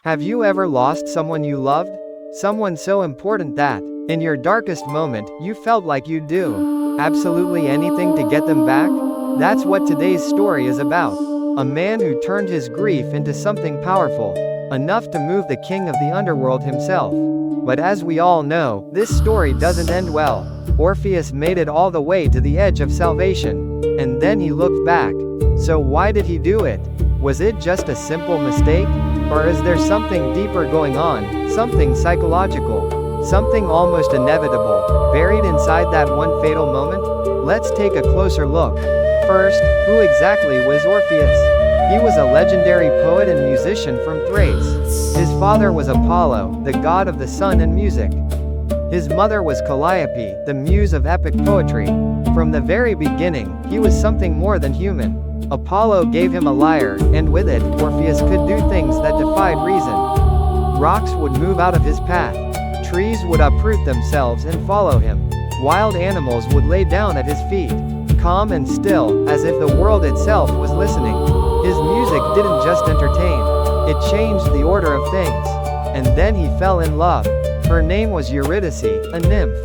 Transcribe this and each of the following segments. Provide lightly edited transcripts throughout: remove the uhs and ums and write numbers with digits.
Have you ever lost someone you loved? Someone so important that, in your darkest moment, you felt like you'd do absolutely anything to get them back? That's what today's story is about. A man who turned his grief into something powerful, enough to move the king of the underworld himself. But as we all know, this story doesn't end well. Orpheus made it all the way to the edge of salvation, and then he looked back. So why did he do it? Was it just a simple mistake? Or is there something deeper going on, something psychological, something almost inevitable, buried inside that one fatal moment? Let's take a closer look. First, who exactly was Orpheus? He was a legendary poet and musician from Thrace. His father was Apollo, the god of the sun and music. His mother was Calliope, the muse of epic poetry. From the very beginning, he was something more than human. Apollo gave him a lyre, and with it, Orpheus could do things that defied reason. Rocks would move out of his path. Trees would uproot themselves and follow him. Wild animals would lay down at his feet, calm and still, as if the world itself was listening. His music didn't just entertain, it changed the order of things. And then he fell in love. Her name was Eurydice, a nymph.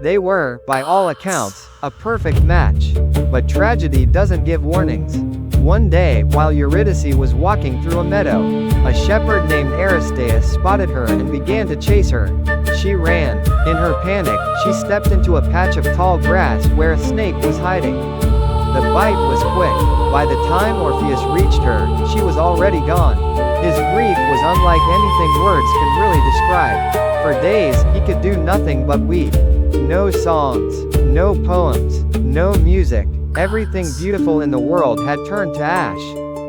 They were, by all accounts, a perfect match. But tragedy doesn't give warnings. One day, while Eurydice was walking through a meadow, a shepherd named Aristeus spotted her and began to chase her. She ran. In her panic, she stepped into a patch of tall grass where a snake was hiding. The bite was quick. By the time Orpheus reached her, she was already gone. His grief was unlike anything words can really describe. For days, he could do nothing but weep. No songs, no poems, no music. Everything beautiful in the world had turned to ash.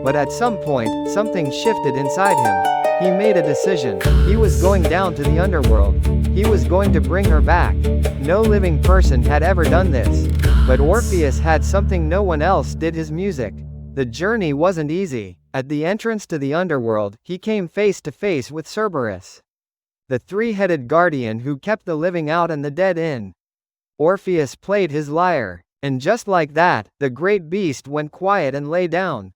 But at some point, something shifted inside him. He made a decision. He was going down to the underworld. He was going to bring her back. No living person had ever done this. But Orpheus had something no one else did: his music. The journey wasn't easy. At the entrance to the underworld, he came face to face with Cerberus, the three-headed guardian who kept the living out and the dead in. Orpheus played his lyre, and just like that, the great beast went quiet and lay down.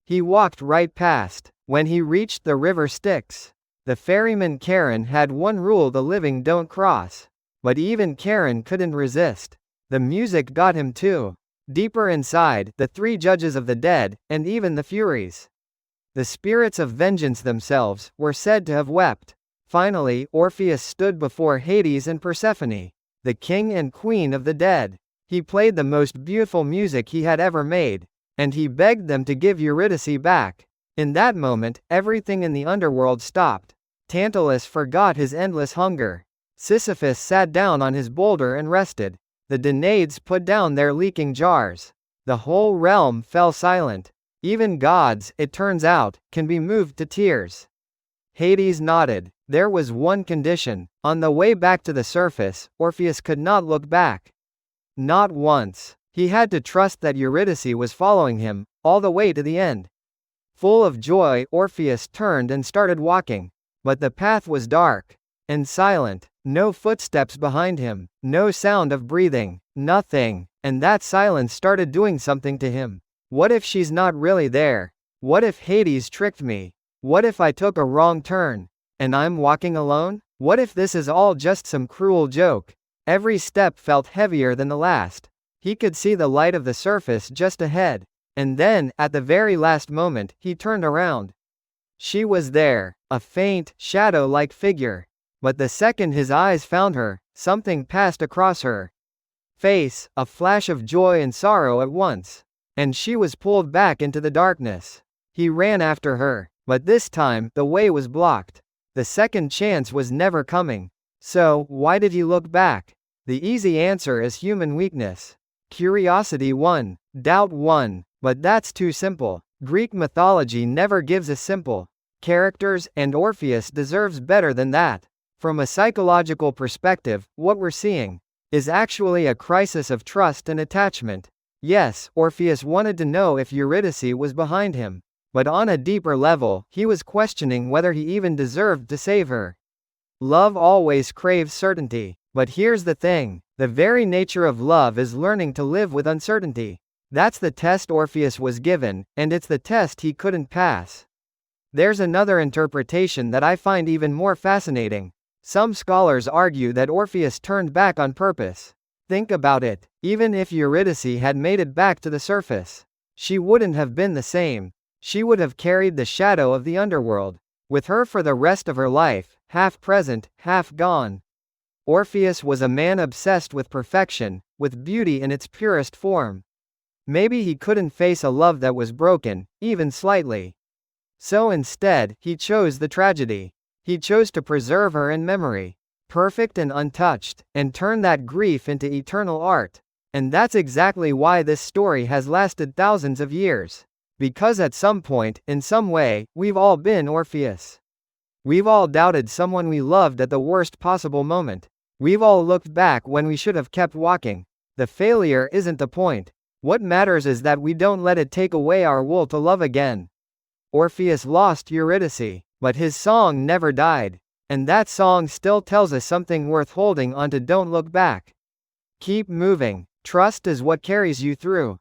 He walked right past. When he reached the river Styx, the ferryman Charon had one rule: the living don't cross. But even Charon couldn't resist. The music got him too. Deeper inside, the three judges of the dead, and even the Furies, the spirits of vengeance themselves, were said to have wept. Finally, Orpheus stood before Hades and Persephone, the king and queen of the dead. He played the most beautiful music he had ever made, and he begged them to give Eurydice back. In that moment, everything in the underworld stopped. Tantalus forgot his endless hunger. Sisyphus sat down on his boulder and rested. The Danaids put down their leaking jars. The whole realm fell silent. Even gods, it turns out, can be moved to tears. Hades nodded. There was one condition. On the way back to the surface, Orpheus could not look back. Not once. He had to trust that Eurydice was following him, all the way to the end. Full of joy, Orpheus turned and started walking. But the path was dark and silent. No footsteps behind him, no sound of breathing, nothing. And that silence started doing something to him. What if she's not really there? What if Hades tricked me? What if I took a wrong turn, and I'm walking alone? What if this is all just some cruel joke? Every step felt heavier than the last. He could see the light of the surface just ahead. And then, at the very last moment, he turned around. She was there, a faint, shadow-like figure. But the second his eyes found her, something passed across her face, a flash of joy and sorrow at once. And she was pulled back into the darkness. He ran after her, but this time, the way was blocked. The second chance was never coming. So, why did he look back? The easy answer is human weakness. Curiosity won, doubt won, but that's too simple. Greek mythology never gives us simple characters, and Orpheus deserves better than that. From a psychological perspective, what we're seeing is actually a crisis of trust and attachment. Yes, Orpheus wanted to know if Eurydice was behind him. But on a deeper level, he was questioning whether he even deserved to save her. Love always craves certainty. But here's the thing. The very nature of love is learning to live with uncertainty. That's the test Orpheus was given, and it's the test he couldn't pass. There's another interpretation that I find even more fascinating. Some scholars argue that Orpheus turned back on purpose. Think about it. Even if Eurydice had made it back to the surface, she wouldn't have been the same. She would have carried the shadow of the underworld with her for the rest of her life, half present, half gone. Orpheus was a man obsessed with perfection, with beauty in its purest form. Maybe he couldn't face a love that was broken, even slightly. So instead, he chose the tragedy. He chose to preserve her in memory, perfect and untouched, and turn that grief into eternal art. And that's exactly why this story has lasted thousands of years. Because at some point, in some way, we've all been Orpheus. We've all doubted someone we loved at the worst possible moment. We've all looked back when we should have kept walking. The failure isn't the point. What matters is that we don't let it take away our will to love again. Orpheus lost Eurydice, but his song never died. And that song still tells us something worth holding onto. Don't look back. Keep moving. Trust is what carries you through.